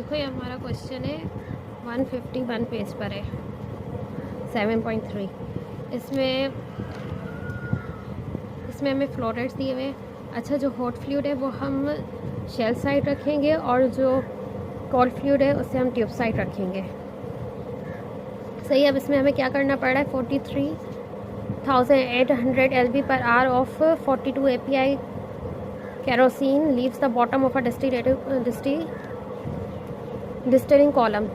देखो ये हमारा क्वेश्चन है 151 पेज पर है 7.3। इसमें हमें फ्लो रेट्स दिए हुए हैं। अच्छा, जो हॉट फ्लूइड है वो हम शेल साइड रखेंगे और जो कोल्ड फ्लूइड है उससे हम ट्यूब साइड रखेंगे। सही। अब इसमें हमें क्या करना पड़ रहा है, 43,800 LB per hour of 42 API kerosene leaves the bottom of a distilling column।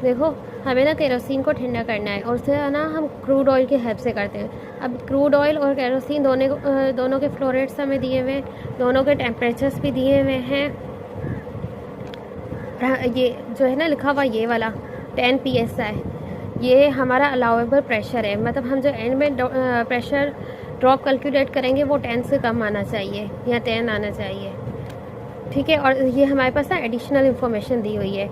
देखो हमें ना केरोसिन को ठंडा करना है और उसे ना हम क्रूड ऑयल की हेल्प से करते हैं। अब क्रूड ऑयल और केरोसिन दोनों के फ्लो रेट्स हमें दिए हुए हैं, दोनों के टेम्परेचर्स भी दिए हुए हैं। ये जो है ना लिखा हुआ ये वाला 10 PSI, ये हमारा अलाउेबल प्रेशर है। मतलब हम जो एंड में प्रेशर ड्रॉप कैलकुलेट करेंगे वो 10 से कम आना चाहिए या 10 आना चाहिए। ठीक है। और ये हमारे पास ना एडिशनल इंफॉर्मेशन दी हुई है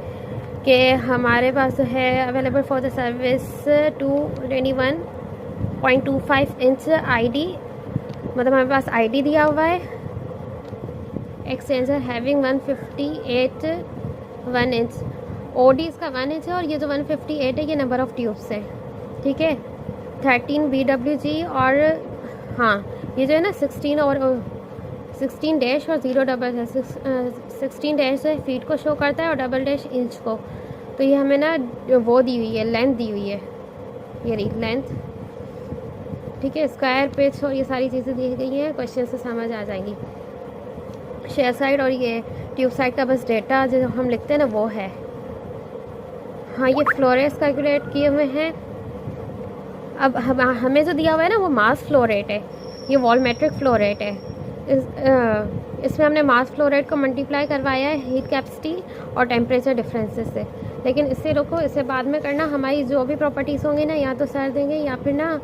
कि हमारे पास है available for the service 221.25 inch ID, मतलब हमारे पास ID दिया हुआ है। एक्सटेंसर हैविंग 158 1 इंच, OD इसका 1 इंच है और ये जो 158 है ये नंबर ऑफ ट्यूब्स है। ठीक है। 13 BWG और हाँ ये जो है ना 16 डैश और 0 डबल है। 16 डैश फीट को शो करता है और डबल डैश इंच को। तो ये हमें ना वो दी हुई है, लेंथ दी हुई है, ये रही लेंथ। ठीक है। स्क्वायर पिच और ये सारी चीज़ें दी गई हैं, क्वेश्चन से समझ आ जाएंगी। शेयर साइड और ये ट्यूब साइड का बस डेटा जो हम लिखते हैं ना वो है। हाँ ये फ्लो रेट्स कैलकुलेट किए हुए हैं। अब हमें जो दिया हुआ है ना वो मास फ्लो रेट है, ये वॉल्यूमेट्रिक फ्लो रेट है। इसमें हमने मास फ्लो रेट को मल्टीप्लाई करवाया है हीट कैपेसिटी और टेम्परेचर डिफरेंसेस से। लेकिन इससे रुको, इसे बाद में करना। हमारी जो भी प्रॉपर्टीज़ होंगी ना या तो सर देंगे या फिर ना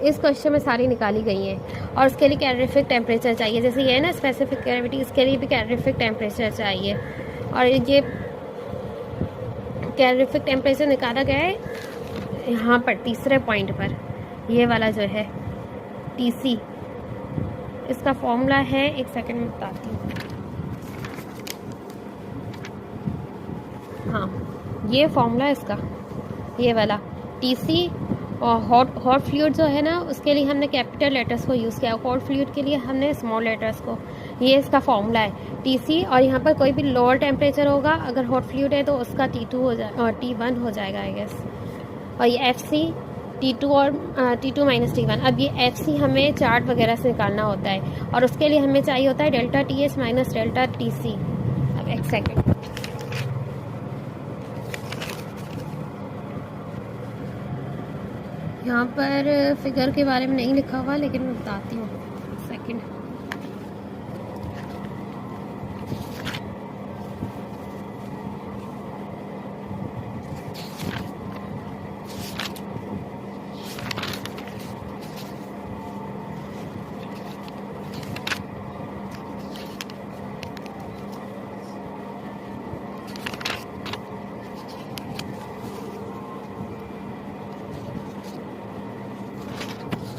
इस क्वेश्चन में सारी निकाली गई हैं। और उसके लिए कैलोरीफिक टेम्परेचर चाहिए, जैसे ये है ना स्पेसिफिक ग्रेविटी, इसके लिए भी कैलोरीफिक टेम्परेचर चाहिए। और ये कैलोरीफिक टेम्परेचर निकाला गया है यहाँ पर तीसरे पॉइंट पर, ये वाला जो है TC, इसका फॉर्मूला है, एक सेकंड में बताती हूँ। हाँ ये फॉर्मूला इसका, ये वाला TC। और हॉट फ्लूइड जो है ना उसके लिए हमने कैपिटल लेटर्स को यूज़ किया, कोल्ड फ्लूइड के लिए हमने स्मॉल लेटर्स को। ये इसका फॉर्मूला है TC। और यहाँ पर कोई भी लोअर टेम्परेचर होगा अगर हॉट फ्लूइड है तो उसका T2 हो जाए और T1 हो जाएगा आई गेस। और ये FC T2 और T2 - T1। अब ये FC हमें चार्ट वगैरह से निकालना होता है और उसके लिए हमें चाहिए होता है delta TH minus delta TC। अब एक सेकेंड, यहाँ पर फिगर के बारे में नहीं लिखा हुआ लेकिन मैं बताती हूँ, सेकेंड।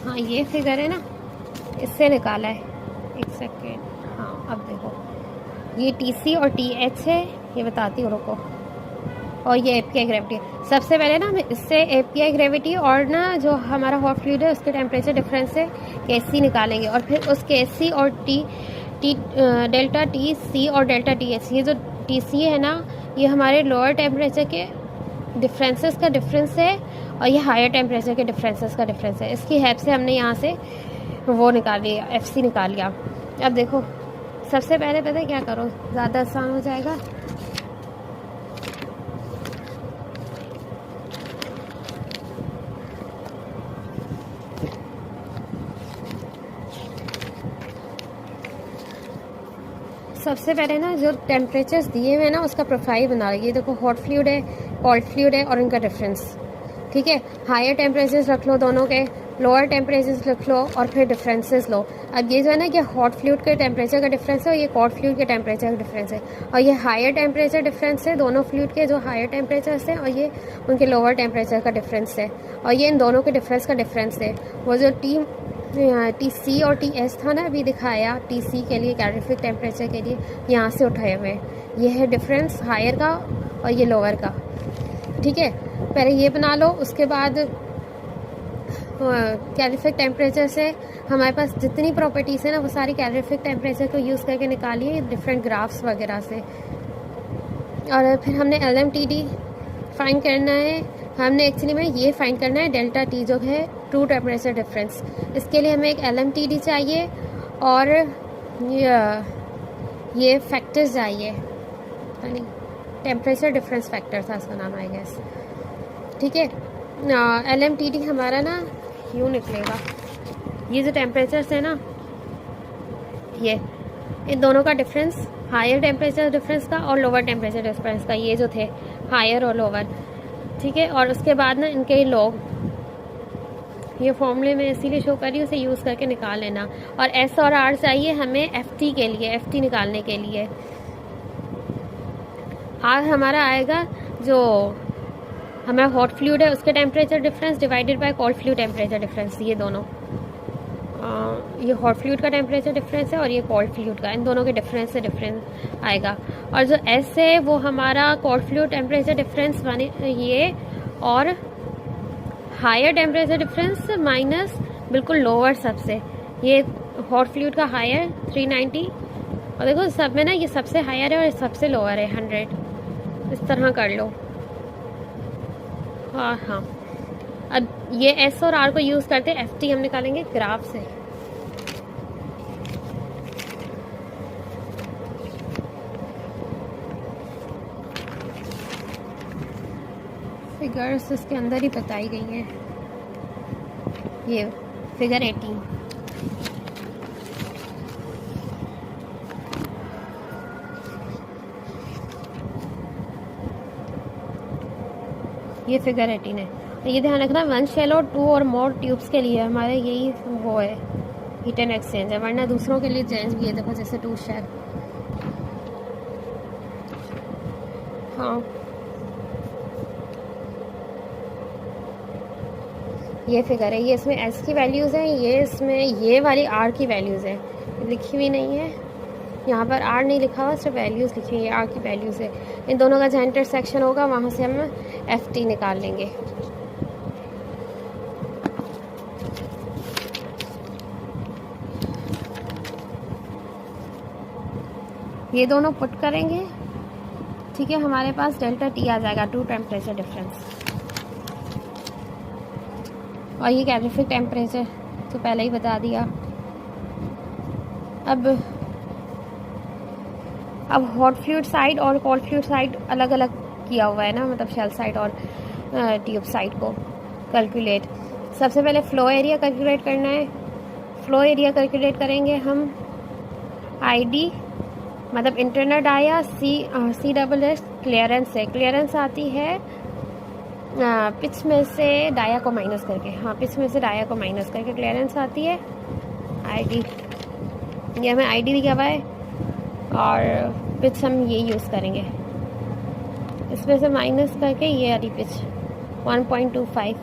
हाँ ये फिगर है ना, इससे निकाला है, एक सेकेंड। हाँ अब देखो ये TC और TH है, ये बताती हूँ रुको। और ये API ग्रेविटी। सबसे पहले ना हम इससे API ग्रेविटी और ना जो हमारा हॉट फ्लूइड है उसके टेम्परेचर डिफरेंस से KC निकालेंगे और फिर उस KC और डेल्टा TC और डेल्टा TH, ये जो TC है ना ये हमारे लोअर टेम्परेचर के डिफरेंसेस का डिफरेंस है और ये हायर टेम्परेचर के डिफरेंसेस का डिफरेंस है। इसकी हेल्प से हमने यहाँ से वो निकाल लिया, FC निकाल लिया। अब देखो सबसे पहले पता है क्या करो, ज़्यादा आसान हो जाएगा। सबसे पहले ना जो टेम्परेचर्स दिए हुए हैं ना उसका प्रोफाइल बना लीजिए। देखो हॉट फ्लूइड है, कोल्ड फ्लूइड है और इनका डिफरेंस। ठीक है। हायर टेम्परेचर्स रख लो दोनों के, लोअर टेम्परेचर्स रख लो और फिर डिफरेंसेस लो। अब ये जो है ना कि हॉट फ्लूइड के टेम्परेचर का डिफरेंस है और ये कोल्ड फ्लूइड के टेम्परेचर का डिफरेंस है और ये हायर टेम्परेचर डिफरेंस है दोनों फ्लूइड के जो हायर टेम्परेचर्स हैं और ये उनके लोअर टेम्परेचर का डिफरेंस है और ये इन दोनों के डिफरेंस का डिफरेंस है। वो जो TC और TH था ना अभी दिखाया, TC के लिए कैलोरीफिक टेम्परेचर के लिए यहाँ से उठाए हुए, ये है डिफरेंस हायर का और ये लोअर का, ठीक है। पहले ये बना लो, उसके बाद कैलोरीफिक टेम्परेचर से हमारे पास जितनी प्रॉपर्टीज़ है ना वो सारी कैलोरीफिक टेम्परेचर को यूज़ करके निकालिए डिफरेंट ग्राफ्स वगैरह से। और फिर हमने LMTD फाइंड करना है। हमने एक्चुअली में ये फाइंड करना है डेल्टा टी जो है ट्रू टेम्परेचर डिफरेंस। इसके लिए हमें एक LMTD चाहिए और ये फैक्टर्स चाहिए, टेम्परेचर डिफरेंस फैक्टर था इसका नाम आई गेस, ठीक है। LMTD हमारा ना यूँ निकलेगा, ये जो टेम्परेचर्स है ना ये इन दोनों का डिफरेंस, हायर टेम्परेचर डिफरेंस का और लोअर टेम्परेचर डिफरेंस का, ये जो थे हायर और लोअर, ठीक है। और उसके बाद ना इनके लॉग, ये फॉर्मूले में इसीलिए शो कर रही हूँ, उसे यूज़ करके निकाल लेना। और S और R चाहिए हमें FT के लिए, FT निकालने के लिए। R हमारा आएगा जो हमारा हॉट फ्लूइड है उसके temperature difference divided by cold fluid temperature difference, ये दोनों, ये हॉट फ्लूइड का टेम्परेचर डिफरेंस है और ये कोल्ड फ्लूइड का, इन दोनों के डिफरेंस से डिफरेंस आएगा। और जो S है वो हमारा कोल्ड फ्लूइड टेम्परेचर डिफरेंस ये, और हायर टेम्परेचर डिफरेंस माइनस बिल्कुल लोअर सबसे, ये हॉट फ्लूइड का हायर 390, और देखो सब में ना ये सबसे हायर है और सबसे लोअर है 100, इस तरह कर लो। हाँ, अब ये S और R को यूज़ करते FT हम निकालेंगे ग्राफ से। फिगर्स इसके अंदर ही बताई गई हैं, ये फिगर 18, ये फिगर 18 है। ये ध्यान रखना 1 शेल और 2 और मोर ट्यूब्स के लिए हमारे यही वो है हीट एंड एक्सचेंज है, वरना दूसरों के लिए चेंज भी है, देखो जैसे 2 शेल। हाँ, ये फिगर है, ये इसमें S की वैल्यूज़ हैं, ये इसमें ये वाली R की वैल्यूज़ है, लिखी हुई नहीं है यहाँ पर, R नहीं लिखा हुआ, सिर्फ वैल्यूज़ लिखी हुई है, R की वैल्यूज़ है। इन दोनों का जहाँ इंटरसेक्शन होगा वहाँ से हम FT निकाल लेंगे। ये दोनों पुट करेंगे, ठीक है, हमारे पास डेल्टा T आ जाएगा, ट्रू टेम्परेचर डिफरेंस। और ये कैलोरीफिक टेम्परेचर तो पहले ही बता दिया। अब हॉट फ्लूइड साइड और कोल्ड फ्लूइड साइड अलग अलग किया हुआ है ना, मतलब शेल साइड और ट्यूब साइड को कैलकुलेट। सबसे पहले फ्लो एरिया कैलकुलेट करना है। फ्लो एरिया कैलकुलेट करेंगे हम ID मतलब internal dia C double S clearance है। क्लियरेंस आती है पिच में से डाया को माइनस करके, हाँ पिच में से डाया को माइनस करके क्लियरेंस आती है ID। ये हमें ID भी क्या हुआ है और पिच हम ये यूज़ करेंगे, इसमें से माइनस करके ये वाली पिच 1.25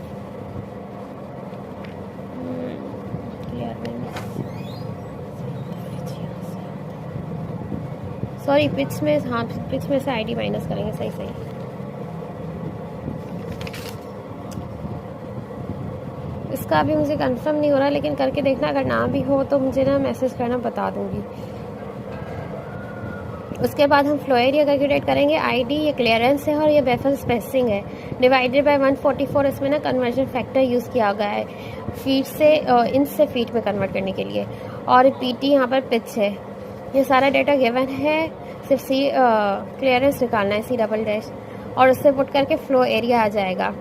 सॉरी पिच में, हाँ पिच में से ID माइनस करेंगे, सही सही। इसका अभी मुझे कंफर्म नहीं हो रहा, लेकिन करके देखना, अगर ना भी हो तो मुझे ना मैसेज करना, बता दूंगी। उसके बाद हम फ्लो एरिया कैलकुलेट करेंगे। ID ये क्लियरेंस है और ये बेफल स्पेसिंग है, डिवाइडेड बाय 144। इसमें ना कन्वर्जन फैक्टर यूज़ किया गया है फीट से इंच से फीट में कन्वर्ट करने के लिए। और PT यहाँ पर पिच है। ये सारा डेटा गिवन है, सिर्फ क्लियरेंस निकालना है C डबल डैश, और उससे पुट करके फ्लो एरिया आ जाएगा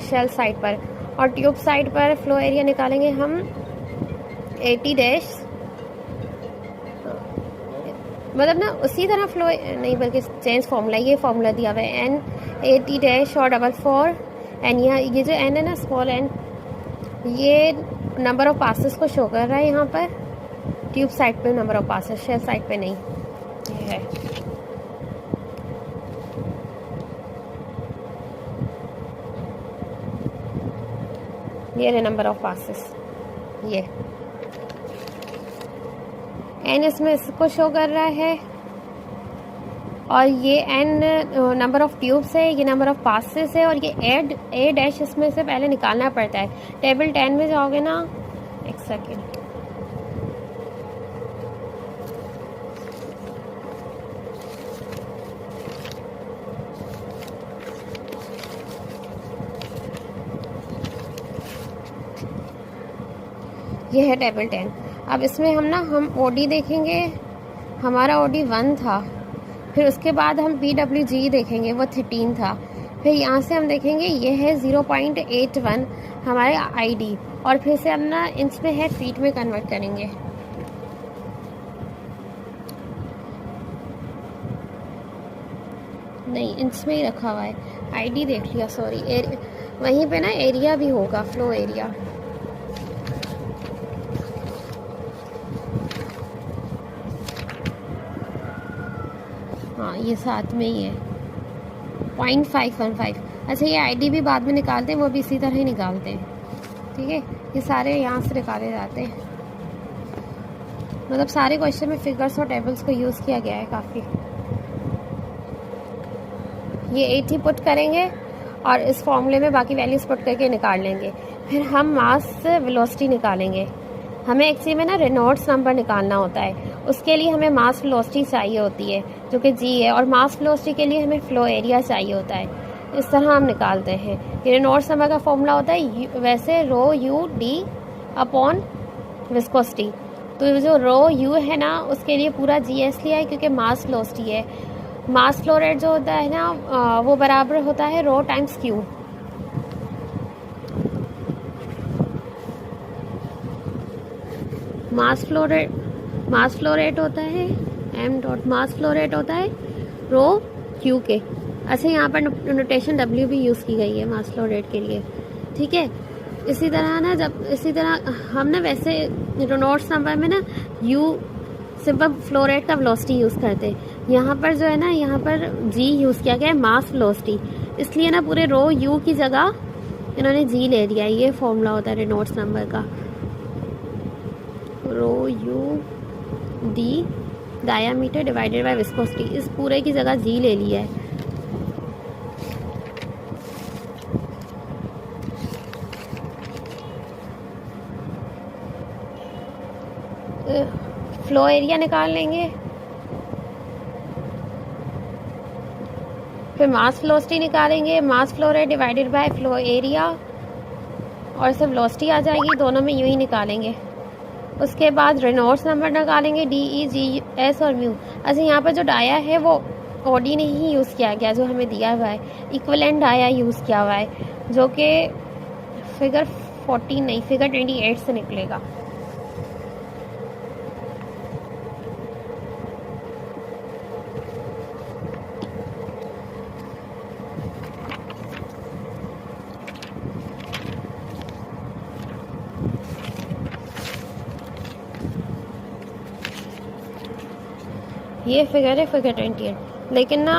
शेल साइड पर। और ट्यूब साइड पर फ्लो एरिया निकालेंगे हम 80 डैश, मतलब ना उसी तरह फ्लो नहीं बल्कि चेंज फार्मूला, ये फार्मूला दिया हुआ है N 80 डैश और 44 एन। यहाँ ये जो N है ना स्मॉल n, ये नंबर ऑफ पासेस को शो कर रहा है यहाँ पर ट्यूब साइड पे, number of passes shell side पे नहीं। ये है ये नंबर ऑफ पासेस, ये N इसमें इसको शो कर रहा है और ये n नंबर ऑफ़ ट्यूब्स है, ये नंबर ऑफ़ पासेस है, और ये ए डैश इसमें से पहले निकालना पड़ता है। टेबल 10 में जाओगे ना, एक सेकेंड, ये है टेबल 10। अब इसमें हम ओडी देखेंगे, हमारा ओडी 1 था, फिर उसके बाद हम PWG देखेंगे, वो 13 था। फिर यहाँ से हम देखेंगे ये है 0.81 हमारे ID, और फिर से हम ना इंच में है फीट में कन्वर्ट करेंगे। नहीं, इंच में ही रखा हुआ है, ID देख लिया, सॉरी। वहीं पे ना एरिया भी होगा, फ्लो एरिया। हाँ, ये साथ में ही है, 0.515। अच्छा, ये ID भी बाद में निकालते हैं, वो भी इसी तरह ही निकालते हैं, ठीक है। ये सारे यहाँ से निकाले जाते हैं, मतलब सारे क्वेश्चन में फिगर्स और टेबल्स को यूज़ किया गया है काफ़ी। ये 80 पुट करेंगे और इस फॉर्मूले में बाकी वैल्यूज़ पुट करके निकाल लेंगे। फिर हम मास वेलोसिटी निकालेंगे। हमें एक्चुअली में ना रेनॉल्ड्स नंबर निकालना होता है, उसके लिए हमें मास वेलोसिटी चाहिए होती है जो कि G है, और मास वेलोसिटी के लिए हमें फ्लो एरिया चाहिए होता है। इस तरह हम निकालते हैं। ये रेनॉल्ड्स नंबर का फॉर्मूला होता है वैसे रो यू डी अपॉन विस्कोसिटी। तो जो रो यू है ना, उसके लिए पूरा GS लिया है क्योंकि मास वेलोसिटी है। मास फ्लो रेट जो होता है ना, वो बराबर होता है rho times Q. Mass flow rate होता है m dot, mass flow rate होता है रो क्यू के। अच्छा, यहाँ पर नोटेशन W भी यूज़ की गई है मास फ्लो रेट के लिए, ठीक है। इसी तरह हम ना वैसे रेनॉल्ड्स नंबर में ना U सिंपल फ्लो रेट का वेलोसिटी यूज़ करते हैं। यहाँ पर जो है ना, यहाँ पर G यूज़ किया गया है मास वेलोसिटी, इसलिए ना पूरे रो U की जगह इन्होंने G ले लिया है। ये फॉर्मूला होता है रेनॉल्ड्स नंबर का, rho U D diameter divided by viscosity, इस पूरे की जगह G ले लिया है। फ्लो एरिया निकाल लेंगे, फिर मास वेलोसिटी निकालेंगे, मास flow rate divided by flow area, और सब वेलोसिटी आ जाएगी, दोनों में यूं ही निकालेंगे। उसके बाद रेनॉल्ड्स नंबर निकालेंगे, DE, GS और म्यू। अच्छा, यहाँ पर जो डाया है वो OD नहीं यूज़ किया गया जो हमें दिया हुआ है, इक्विवेलेंट डाया यूज़ किया हुआ है, जो कि फिगर 14 नहीं, फिगर 28 से निकलेगा। ये फिगर है फिगर 28, लेकिन ना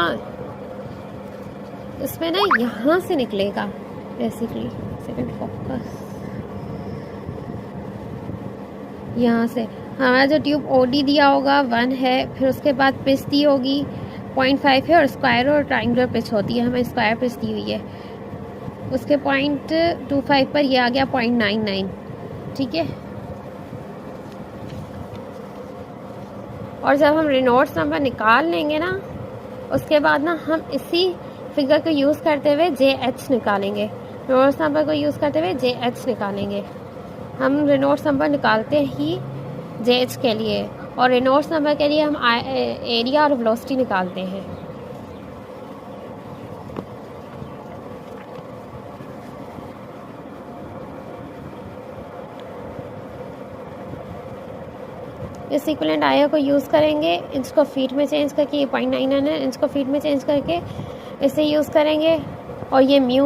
इसमें ना यहाँ से निकलेगा बेसिकली। सेकंड फोकस, यहाँ से हमारा जो ट्यूब OD दिया होगा 1 है, फिर उसके बाद पिच दी होगी 0.5 है, और स्क्वायर और ट्राइंगुलर पिच होती है, हमें स्क्वायर पिच दी हुई है। उसके 0.25 पर ये आ गया 0.99, ठीक है। और जब हम रेनॉल्ड्स नंबर निकाल लेंगे ना, उसके बाद ना हम इसी फिगर को यूज़ करते हुए JH निकालेंगे। रेनॉल्ड्स नंबर को यूज़ करते हुए JH निकालेंगे। हम रेनॉल्ड्स नंबर निकालते ही JH के लिए, और रेनॉल्ड्स नंबर के लिए हम एरिया और वेलोसिटी निकालते हैं। इस इक्विवेलेंट आया को यूज़ करेंगे, इंच को फीट में चेंज करके, ये 0.99 है, इंच को फीट में चेंज करके इसे यूज़ करेंगे। और ये म्यू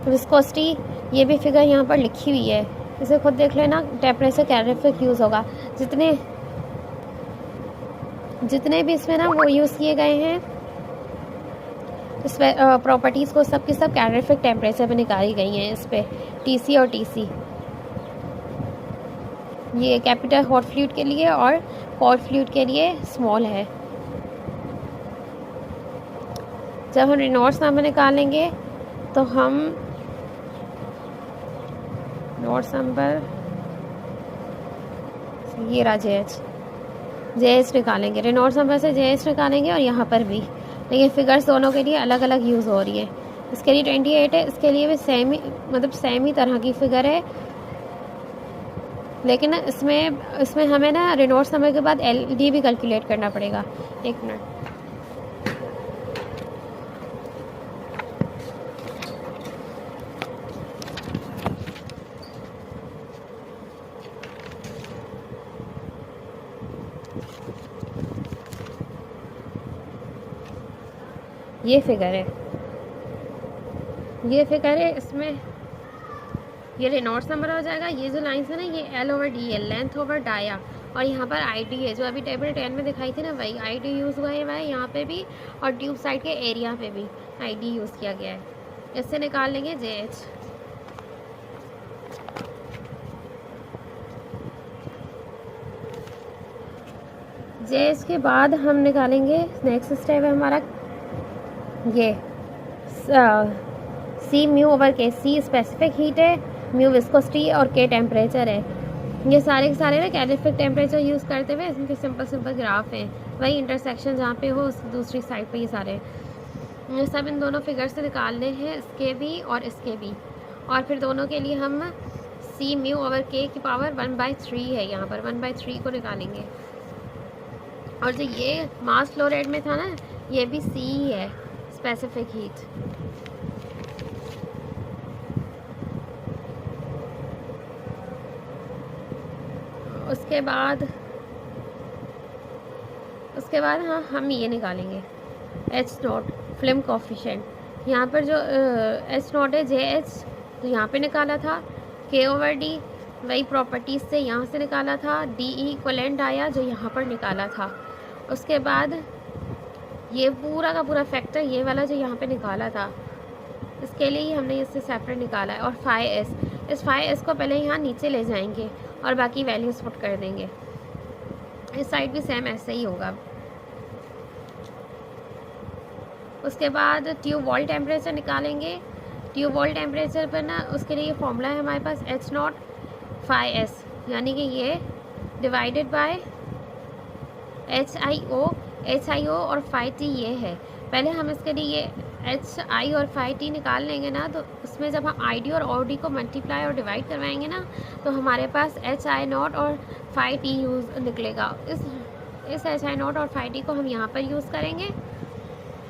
विस्कोसिटी, ये भी फिगर यहाँ पर लिखी हुई है, इसे खुद देख लेना। टेम्परेचर कैलोरीफिक यूज़ होगा, जितने भी इसमें ना वो यूज़ किए गए हैं इस प्रॉपर्टीज़ को, सब की सब कैलोरीफिक टेम्परेचर पे निकाली गई हैं इस पे, TC और TC। ये कैपिटल हॉट फ्लूइड के लिए और कोल्ड फ्लूइड के लिए स्मॉल है। जब हम रेनॉल्ड्स नंबर निकालेंगे तो हम रेनॉल्ड्स नंबर ये रहा जे एच निकालेंगे, रेनॉल्ड्स नंबर से जे एच निकालेंगे और यहाँ पर भी, लेकिन फिगर्स दोनों के लिए अलग अलग यूज़ हो रही है। इसके लिए 28 है, इसके लिए भी सेम ही, मतलब सेम ही तरह की फिगर है, लेकिन इसमें हमें ना रेनॉल्ड्स नंबर के बाद एल डी भी कैलकुलेट करना पड़ेगा। एक मिनट, ये फिगर है, इसमें ये रेनॉल्ड्स नंबर हो जाएगा। ये जो लाइन्स है ना, ये एल ओवर डी है, लेंथ ओवर डाया, और यहाँ पर आई डी है, जो अभी टेबल 10 में दिखाई थी ना, वही आई डी यूज़ हुआ है यहाँ पे भी, और ट्यूब साइड के एरिया पे भी आई डी यूज़ किया गया है। इससे निकाल लेंगे जे एच। जे एच के बाद हम निकालेंगे, नेक्स्ट स्टेप है हमारा ये सी म्यू ओवर के। सी स्पेसिफिक हीट है, म्यू विस्कोसिटी और के टेम्परेचर है। ये सारे के सारे ना कैलिफिक टेम्परेचर यूज़ करते हुए इनके सिंपल ग्राफ हैं, वही इंटरसेक्शन जहाँ पे हो उस दूसरी साइड पे ये सारे, ये सब इन दोनों फिगर से निकालने हैं, इसके भी और इसके भी। और फिर दोनों के लिए हम सी म्यू ओवर के की पावर 1/3 है, यहाँ पर 1/3 को निकालेंगे। और जो ये मास फ्लो रेट में था ना, ये भी सी ही है, स्पेसिफिक हीट। उसके बाद हाँ हम ये निकालेंगे एच नॉट, फिल्म कोफिशिएंट। यहाँ पर जो एच नॉट है, जे एच तो यहाँ पे निकाला था, के ओवर डी वही प्रॉपर्टीज़ से यहाँ से निकाला था, डी ई इक्वलेंट आया जो यहाँ पर निकाला था। उसके बाद ये पूरा का पूरा फैक्टर, ये वाला जो यहाँ पे निकाला था, इसके लिए ही हमने इससे सेपरेट निकाला है। और फाई एस, इस फाई एस को पहले यहाँ नीचे ले जाएंगे और बाकी वैल्यूज़ पुट कर देंगे। इस साइड भी सेम ऐसे ही होगा। उसके बाद ट्यूब वॉल टेम्परेचर निकालेंगे। ट्यूब वॉल टेम्परेचर पर ना, उसके लिए फॉर्मूला है हमारे पास एच नॉट फाई एस, यानी कि ये डिवाइडेड बाय एच आई ओ और फाई टी ये है। पहले हम इसके लिए ये एच आई और फाई टी निकाल लेंगे ना, तो उसमें जब हम आई डी और ओ डी को मल्टीप्लाई और डिवाइड करवाएंगे ना, तो हमारे पास एच आई नॉट और फाई टी यूज़ निकलेगा। इस एच आई नॉट और फाई टी को हम यहाँ पर यूज़ करेंगे,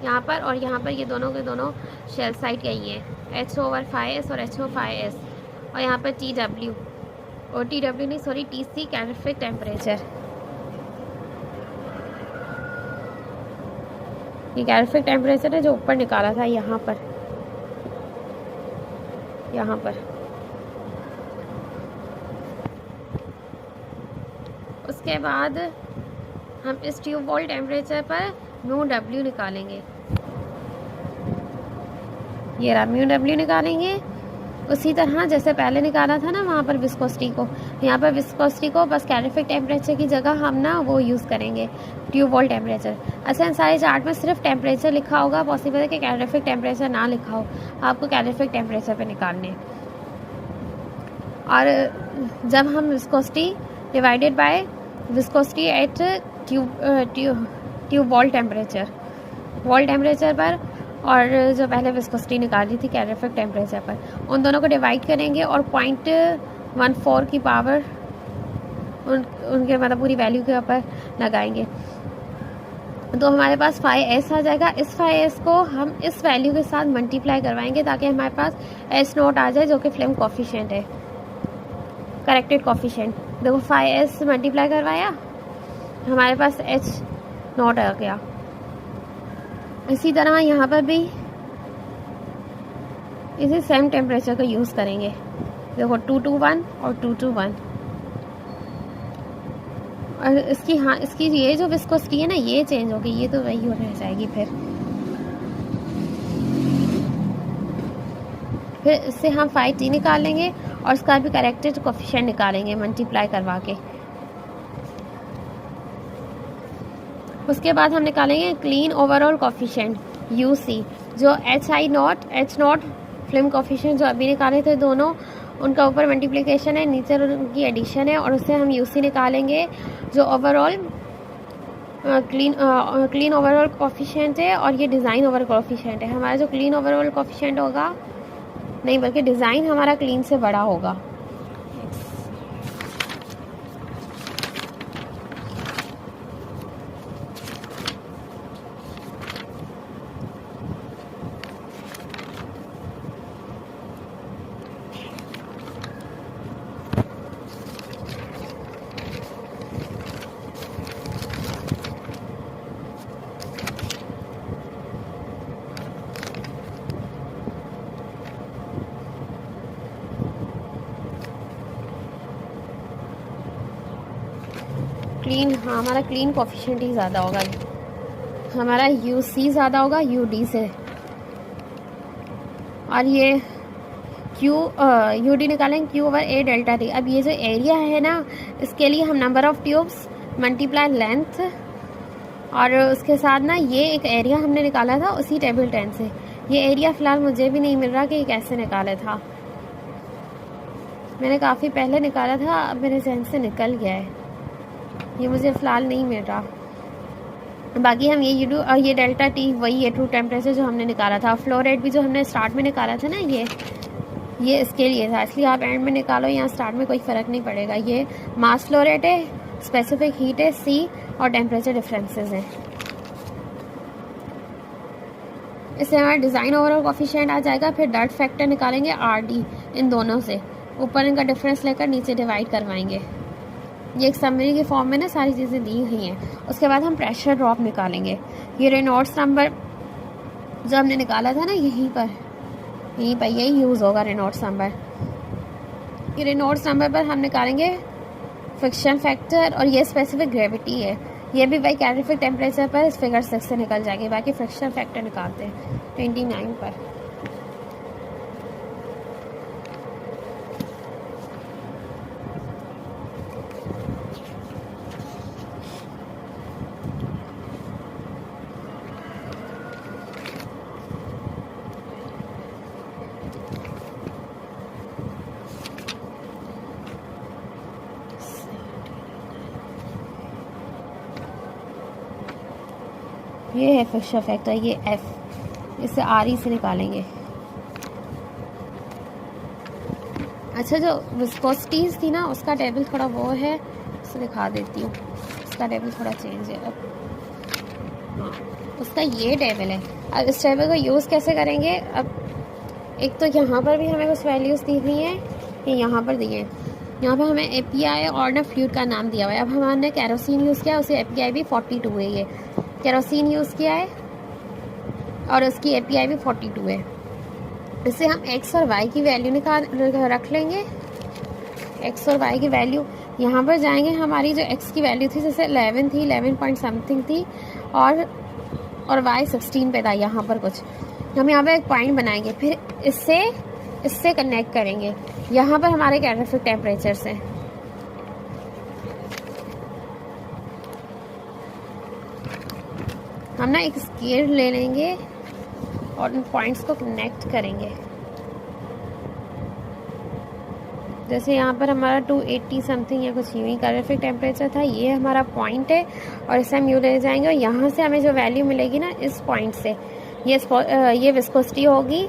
यहाँ पर, और यहाँ पर ये दोनों के दोनों शेल साइड यही है, एच ओवर फाई एस और एच ओ फाई एस। और यहाँ पर टी डब्ल्यू, और टी डब्ल्यू नहीं सॉरी टी सी कैलिफिक टेम्परेचर। ये कैलिफिक टेम्परेचर है जो ऊपर निकाला था यहाँ पर। उसके बाद हम इस ट्यूब वॉल टेम्परेचर पर म्यू डब्ल्यू निकालेंगे। ये रहा म्यू डब्ल्यू निकालेंगे। उसी तरह जैसे पहले निकाला था ना वहाँ पर विस्कोसिटी को, यहाँ पर विस्कोसिटी को बस कैलिफिक टेम्परेचर की जगह हम ना वो यूज़ करेंगे, ट्यूब वॉल टेम्परेचर। अच्छा, इन सारे चार्ट में सिर्फ टेम्परेचर लिखा होगा, पॉसिबल है कि कैलिफिक टेम्परेचर ना लिखा हो, आपको कैलिफिक टेम्परेचर पे निकालने। और जब हम viscosity divided by viscosity at tube wall temperature पर, और जो पहले विस्कोसिटी निकाली थी कैलिफिक टेम्परेचर पर, उन दोनों को डिवाइड करेंगे और 0.14 की पावर उनके मतलब पूरी वैल्यू के ऊपर लगाएंगे, तो हमारे पास फाई एस आ जाएगा। इस फाई एस को हम इस वैल्यू के साथ मल्टीप्लाई करवाएंगे ताकि हमारे पास एच नोट आ जाए, जो कि फ्लेम कोफिशिएंट है, करेक्टेड कोफिशिएंट। देखो फाई एस मल्टीप्लाई करवाया, हमारे पास एच नोट आ गया। इसी तरह यहाँ पर भी इसी सेम टेम्परेचर को यूज़ करेंगे। देखो 221 और 221, और इसकी ये जो विस्कोसिटी है ना, ये चेंज होगी, ये तो वही हो रह जाएगी। फिर इससे हम फाई टी निकालेंगे और इसका भी करेक्टेड कोफिशिएंट निकालेंगे मल्टीप्लाई करवा के। उसके बाद हम निकालेंगे क्लीन ओवरऑल कोफिशिएंट। UC, जो H0 फिल्म कोफिशिएंट जो अभी निकाले थे दोनों, उनका ऊपर मल्टीप्लिकेशन है, नीचे उनकी एडिशन है, और उससे हम UC निकालेंगे जो ओवरऑल क्लीन ओवरऑल कोफिशिएंट है, और ये डिज़ाइन ओवरऑल कोफिशिएंट है। हमारा जो क्लीन ओवरऑल कोफिशिएंट होगा, नहीं बल्कि डिज़ाइन हमारा क्लीन से बड़ा होगा। क्लीन, हाँ हमारा क्लीन कोफिशिएंट ही ज़्यादा होगा, हमारा UC ज़्यादा होगा UD से। और ये UD निकालेंगे Q/A डेल्टा T। अब ये जो एरिया है ना, इसके लिए हम number of tubes multiply length, और उसके साथ ना ये एक एरिया हमने निकाला था उसी टेबल 10 से। ये एरिया फ़िलहाल मुझे भी नहीं मिल रहा कि ये कैसे निकाला था, मैंने काफ़ी पहले निकाला था, अब मेरे जहन से निकल गया है, ये मुझे फ़िलहाल नहीं मिल रहा। बाकी हम ये डेल्टा T वही है, ट्रू टेम्परेचर जो हमने निकाला था। फ्लो रेट भी जो हमने स्टार्ट में निकाला था ना, ये इसके लिए था, इसलिए आप एंड में निकालो, यहाँ स्टार्ट में कोई फ़र्क नहीं पड़ेगा। ये मास फ्लो रेट है, स्पेसिफिक हीट है C, और टेम्परेचर डिफरेंसेस हैं। इससे हमारा डिज़ाइन ओवरऑल कोफिशिएंट आ जाएगा। फिर डर्ट फैक्टर निकालेंगे RD, इन दोनों से ऊपर इनका डिफरेंस लेकर नीचे डिवाइड करवाएंगे। ये एक समरी के फॉर्म में ना सारी चीज़ें दी हुई हैं। उसके बाद हम प्रेशर ड्रॉप निकालेंगे। ये रेनॉल्ड्स नंबर जो हमने निकाला था ना, यहीं पर यही यूज़ होगा रेनॉल्ड्स नंबर। ये रेनॉल्ड्स नंबर पर हम निकालेंगे फ्रिक्शन फैक्टर, और ये स्पेसिफिक ग्रेविटी है, ये भी वही कैलोरीफिक टेम्परेचर पर इस फिगर 6 से निकल जाएगी। बाकी फ्रिक्शन फैक्टर निकालते हैं 29 पर। ये है फ्रिक्शन फैक्टर, ये F, इसे RE से निकालेंगे। अच्छा, जो विस्कोसिटीज़ थी ना, उसका टेबल थोड़ा वो है, उसे दिखा देती हूँ, उसका टेबल थोड़ा चेंज है अब। हाँ, उसका ये टेबल है। अब इस टेबल को यूज़ कैसे करेंगे? अब एक तो यहाँ पर भी हमें कुछ वैल्यूज़ दी हुई हैं, ये यहाँ पर दिए हैं। यहाँ पर हमें API और ना फ्लूइड का नाम दिया हुआ है। अब हमने केरोसिन यूज़ किया, उसे API भी 42 है। ये केरोसिन यूज़ किया है और उसकी API भी 42 है। इससे हम X और Y की वैल्यू रख लेंगे। X और Y की वैल्यू यहाँ पर जाएंगे। हमारी जो X की वैल्यू थी, जैसे 11 थी, 11 पॉइंट समथिंग थी, और Y 16 पे था यहाँ पर कुछ। हम यहाँ पर एक पॉइंट बनाएंगे, फिर इससे कनेक्ट करेंगे। यहाँ पर हमारे कैलोरीफिक टेम्परेचर्स हैं। हम ना एक स्केल ले लेंगे और इन पॉइंट्स को कनेक्ट करेंगे। जैसे यहाँ पर हमारा 280 समथिंग या कुछ यूँ कैलोरीफिक टेम्परेचर था, ये हमारा पॉइंट है, और इसे हम यूँ ले जाएंगे, और यहाँ से हमें जो वैल्यू मिलेगी ना इस पॉइंट से, ये विस्कोसिटी होगी,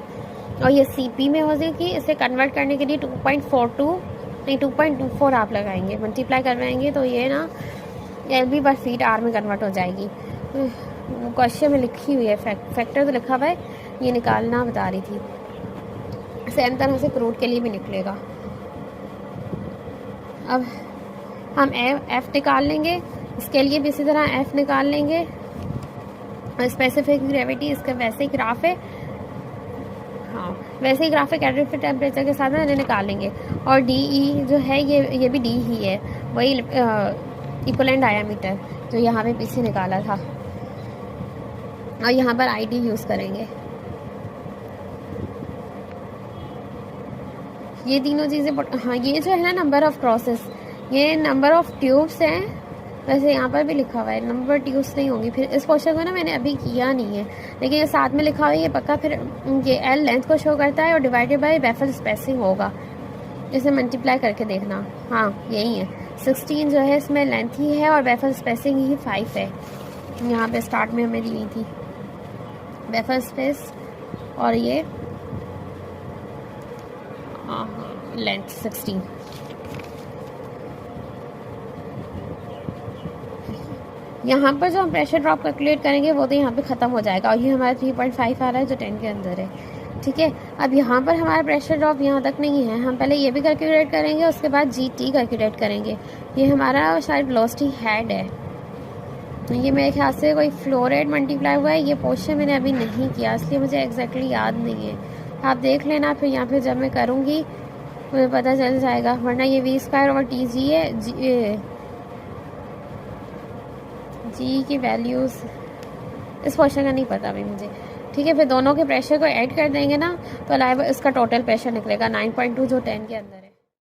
और ये CP में हो जाएगी। इसे कन्वर्ट करने के लिए 2.24 आप लगाएंगे, मल्टीप्लाई करवाएंगे, तो ये ना LB पर फीट R में कन्वर्ट हो जाएगी। क्वेश्चन में लिखी हुई है, फैक्टर तो लिखा हुआ है, ये निकालना बता रही थी। सेम तरह से क्रूड के लिए भी निकलेगा। अब हम F निकाल लेंगे, इसके लिए भी इसी तरह F निकाल लेंगे। स्पेसिफिक ग्रेविटी इसका वैसे ही ग्राफ है, हाँ वैसे ही ग्राफ है, कैलोरीफिक टेम्परेचर के साथ इन्हें निकालेंगे। और DE जो है, ये भी D ही है, वही इक्विवेलेंट डायामीटर जो यहाँ पे पीछे निकाला था, और यहाँ पर ID यूज़ करेंगे। ये तीनों चीज़ें, हाँ ये जो है ना नंबर ऑफ़ क्रॉसेस, ये नंबर ऑफ़ ट्यूब्स हैं वैसे यहाँ पर भी लिखा हुआ है नंबर ट्यूब्स नहीं होंगी। फिर इस क्वेश्चन को ना मैंने अभी किया नहीं है, लेकिन ये साथ में लिखा हुआ है ये पक्का। फिर ये एल लेंथ को शो करता है और डिवाइडेड बाय बेफल स्पेसिंग होगा, इसे मल्टीप्लाई करके देखना। हाँ यही है, 16 जो है इसमें लेंथ ही है और बेफल स्पेसिंग ही 5 है। यहाँ पे स्टार्ट में हमें दी हुई थी बेफल स्पेस, और ये लेंथ 16। यहाँ पर जो हम प्रेशर ड्रॉप कैलकुलेट करेंगे वो तो यहाँ पे ख़त्म हो जाएगा, और ये हमारा 3.5 आ रहा है जो 10 के अंदर है। ठीक है, अब यहाँ पर हमारा प्रेशर ड्रॉप यहाँ तक नहीं है, हम पहले ये भी कैलकुलेट करेंगे, उसके बाद GT कैलकुलेट करेंगे। ये हमारा शायद वेलोसिटी हेड है, ये मेरे ख्याल से कोई फ्लो रेट मल्टीप्लाई हुआ है। ये पोर्शन मैंने अभी नहीं किया इसलिए मुझे एग्जैक्टली याद नहीं है, आप देख लेना। फिर यहाँ पे जब मैं करूँगी मुझे पता चल जाएगा, वरना ये v²/TG है। जी की वैल्यूज़ इस क्वेश्चन का नहीं पता अभी मुझे। ठीक है, फिर दोनों के प्रेशर को ऐड कर देंगे ना तो अलावा इसका टोटल प्रेशर निकलेगा 9.2 जो 10 के अंदर है।